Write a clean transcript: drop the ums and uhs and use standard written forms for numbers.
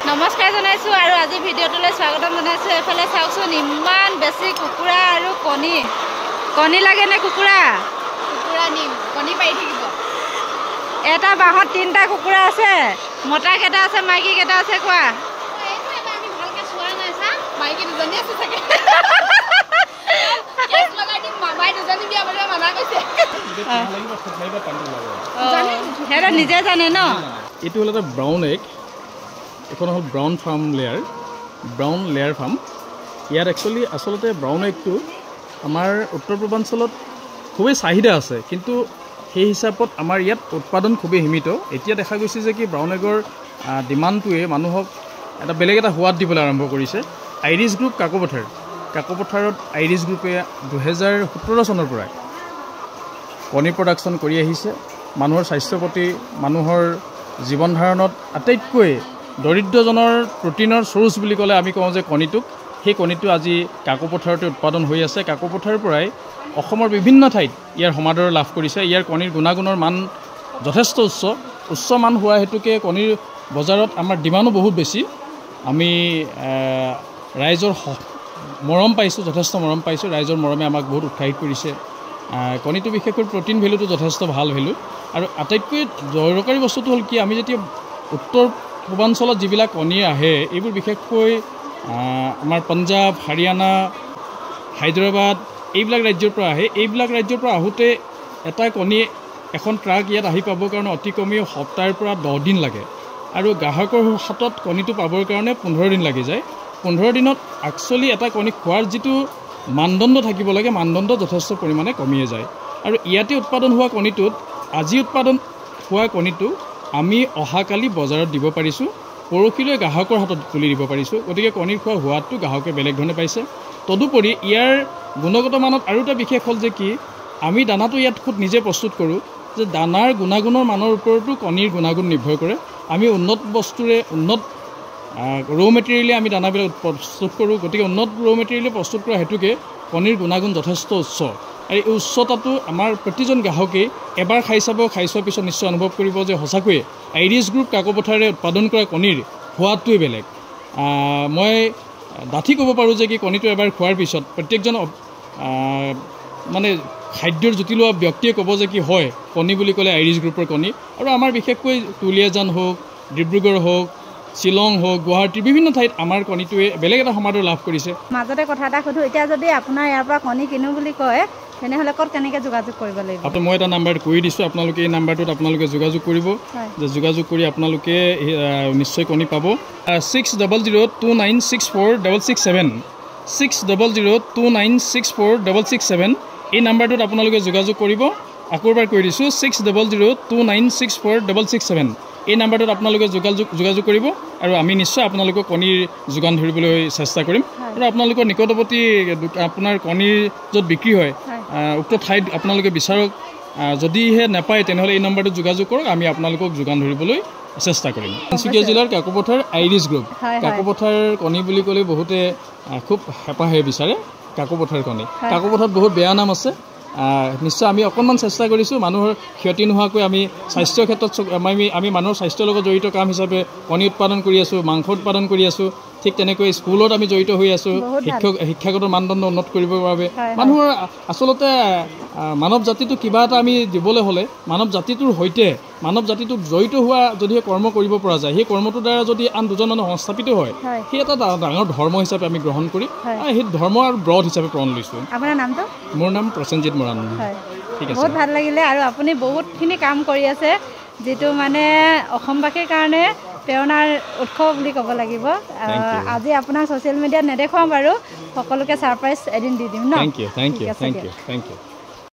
নমস্কাৰ জনাইছো আৰু আজি ভিডিঅ'টোলৈ স্বাগতম জনাইছো। এফালে চাওকচোন ইমান বেছি কুকুৰা আৰু কণী লাগে নে কুকুৰা নিম কণী পাই থাকিব। এটা বাহত 3টা কুকুৰা আছে, মতা কেইটা আছে, মাইকী কেইটা আছে কোৱা? এইটো এটা আমি ভালকে চোৱা নাই চা, মাইকী দুজনী আছে চাগে। কেছ লগাই দিম, মামাই দুজনী বিয়াবলৈ মানা কৈছে। হেৰা নিজে জানে ন। এইটো হ'ল এটা ব্ৰাউন এগ, এখন হ'ল ব্ৰাউন লেয়াৰ ফাৰ্ম। ইয়াত আচলতে ব্ৰাউন এগটো আমাৰ উত্তৰ পূৰ্বাঞ্চলত খুবেই চাহিদা আছে, কিন্তু সেই হিচাপত আমাৰ ইয়াত উৎপাদন খুবেই সীমিত। এতিয়া দেখা গৈছে যে কি ব্ৰাউন এগৰ ডিমাণ্ডটোৱে মানুহক এটা বেলেগ এটা সোৱাদ দিবলৈ আৰম্ভ কৰিছে। আইৰিছ গ্ৰুপ কাকপথাৰত আইৰিছ গ্ৰুপে 2017 চনৰ পৰাই কণী প্ৰডাকশ্যন কৰি আহিছে। মানুহৰ স্বাস্থ্যৰ প্ৰতি, মানুহৰ জীৱন ধাৰণত আটাইতকৈ দৰিদ্ৰজনৰ প্ৰটিনৰ চ'ৰ্চ বুলি ক'লে আমি কওঁ যে কণীটোক। সেই কণীটো আজি কাকপথাৰতে উৎপাদন হৈ আছে। কাকপথাৰৰ পৰাই অসমৰ বিভিন্ন ঠাইত ইয়াৰ সমাদৰ লাভ কৰিছে। ইয়াৰ কণীৰ গুণাগুণৰ মান যথেষ্ট উচ্চ মান হোৱা হেতুকে কণীৰ বজাৰত আমাৰ ডিমাণ্ডো বহুত বেছি। আমি ৰাইজৰ মৰম পাইছোঁ, যথেষ্ট মৰম পাইছোঁ। ৰাইজৰ মৰমে আমাক বহুত উৎসাহিত কৰিছে। কণীটো বিশেষকৈ প্ৰটিন ভেলুটো যথেষ্ট ভাল ভেলু। আৰু আটাইতকৈ দৰকাৰী বস্তুটো হ'ল কি, আমি যেতিয়া উত্তৰ পূৰ্বাঞ্চলত যিবিলাক কণী আহে, এইবোৰ বিশেষকৈ আমাৰ পঞ্জাৱ, হাৰিয়ানা, হায়দৰাবাদ এইবিলাক ৰাজ্যৰ পৰা আহে। এইবিলাক ৰাজ্যৰ পৰা আহোঁতে এটা কণী এখন ট্ৰাক ইয়াত আহি পাবৰ কাৰণে অতি কমেও সপ্তাহৰ পৰা 10 দিন লাগে, আৰু গ্ৰাহকৰ হাতত কণীটো পাবৰ কাৰণে 15 দিন লাগি যায়। 15 দিনত একচুৱেলি এটা কণী খোৱাৰ যিটো মানদণ্ড থাকিব লাগে, মানদণ্ড যথেষ্ট পৰিমাণে কমিয়ে যায়। আৰু ইয়াতে উৎপাদন হোৱা কণীটোত, আজি উৎপাদন হোৱা কণীটো আমি অহাকালি বজাৰত দিব পাৰিছোঁ, পৰহিলৈ গ্ৰাহকৰ হাতত তুলি দিব পাৰিছোঁ। গতিকে কণীৰ খোৱাৰ সোৱাদটো গ্ৰাহকে বেলেগ ধৰণে পাইছে। তদুপৰি ইয়াৰ গুণগত মানত আৰু এটা বিশেষ হ'ল যে কি, আমি দানাটো ইয়াত খুব নিজে প্ৰস্তুত কৰোঁ। যে দানাৰ গুণাগুণৰ মানৰ ওপৰতো কণীৰ গুণাগুণ নিৰ্ভৰ কৰে। আমি উন্নত বস্তুৰে, উন্নত ৰ' মেটেৰিয়েলে আমি দানাবিলাক প্ৰস্তুত কৰোঁ। গতিকে উন্নত ৰ' মেটেৰিয়েলে প্ৰস্তুত কৰা হেতুকে কণীৰ গুণাগুণ যথেষ্ট উচ্চ। আৰু এই উচ্চতাটো আমাৰ প্ৰতিজন গ্ৰাহকেই এবাৰ খাই চোৱাৰ পিছত নিশ্চয় অনুভৱ কৰিব যে সঁচাকৈয়ে আইৰিছ গ্ৰুপ কাকপথাৰে উৎপাদন কৰা কণীৰ সোৱাদটোৱে বেলেগ। মই ডাঠি ক'ব পাৰোঁ যে কি কণীটো এবাৰ খোৱাৰ পিছত প্ৰত্যেকজন মানে খাদ্যৰ জুতি লোৱা ব্যক্তিয়ে ক'ব যে কি হয়, কণী বুলি ক'লে আইৰিছ গ্ৰুপৰ কণী। আৰু আমাৰ বিশেষকৈ তুলিয়াজান হওক, ডিব্ৰুগড় হওক, শ্বিলং হওক, গুৱাহাটীৰ বিভিন্ন ঠাইত আমাৰ কণীটোৱে বেলেগ এটা সমাদৰ লাভ কৰিছে। মাজতে কথা এটা সুধোঁ, এতিয়া যদি আপোনাৰ ইয়াৰ পৰা কণী কিনো বুলি কয়, তেনেহ'লে ক'ত কেনেকৈ যোগাযোগ কৰিব লাগিব? মই এটা নাম্বাৰ কৈ দিছোঁ, আপোনালোকে এই নাম্বাৰটোত আপোনালোকে যোগাযোগ কৰিব। যে যোগাযোগ কৰি আপোনালোকে নিশ্চয় কণী পাব। 6002964667 6002964667 এই নাম্বাৰটোত আপোনালোকে যোগাযোগ কৰিব। আকৌ এবাৰ কৈ দিছোঁ, 6002964667 এই নাম্বাৰটোত আপোনালোকে যোগাযোগ কৰিব, আৰু আমি নিশ্চয় আপোনালোকক কণীৰ যোগান ধৰিবলৈ চেষ্টা কৰিম। আৰু আপোনালোকৰ নিকটৱৰ্তী আপোনাৰ কণীৰ য'ত বিক্ৰী হয় উক্ত ঠাইত আপোনালোকে বিচাৰক। যদিহে নাপায় তেনেহ'লে এই নম্বৰটোত যোগাযোগ কৰক, আমি আপোনালোকক যোগান ধৰিবলৈ চেষ্টা কৰিম। তিনিচুকীয়া জিলাৰ কাকপথাৰ আইৰিছ গ্ৰুপ। কাকপথাৰ কণী বুলি ক'লে বহুতে খুব হেঁপাহে বিচাৰে কাকপথাৰ কণী। কাকপথাৰত বহুত বেয়া নাম আছে। নিশ্চয় আমি অকণমান চেষ্টা কৰিছোঁ মানুহৰ ক্ষতি নোহোৱাকৈ। আমি স্বাস্থ্যৰ ক্ষেত্ৰত আমি মানুহৰ স্বাস্থ্যৰ লগত জড়িত কাম হিচাপে কণী উৎপাদন কৰি আছোঁ, মাংস উৎপাদন কৰি আছোঁ। ঠিক তেনেকৈ স্কুলত আমি জড়িত হৈ আছোঁ শিক্ষাগত মানদণ্ড উন্নত কৰিবৰ বাবে। মানুহৰ আচলতে মানৱ জাতিটো কিবা এটা আমি দিবলৈ হ'লে মানৱ জাতিটোৰ সৈতে মানৱ জাতিটোক জড়িত হোৱা যদিহে কৰ্ম কৰিব পৰা যায়, সেই কৰ্মটোৰ দ্বাৰা যদি আন দুজন মানুহ সংস্থাপিত হয়, সেই এটা ডাঙৰ ধৰ্ম হিচাপে আমি গ্ৰহণ কৰি সেই ধৰ্ম আৰু ব্ৰত হিচাপে প্ৰণ লৈছোঁ। আপোনাৰ নামটো? মোৰ নাম প্ৰসেনজিৎ মৰাণ। ঠিক আছে, বহুত ভাল লাগিলে। আৰু আপুনি বহুতখিনি কাম কৰি আছে, যিটো মানে অসমবাসীৰ কাৰণে প্ৰেৰণাৰ উৎস বুলি ক'ব লাগিব। আজি আপোনাক ছ'চিয়েল মিডিয়াত নেদেখুৱাম বাৰু, সকলোকে ছাৰপ্ৰাইজ এদিন দি দিম ন। Thank U.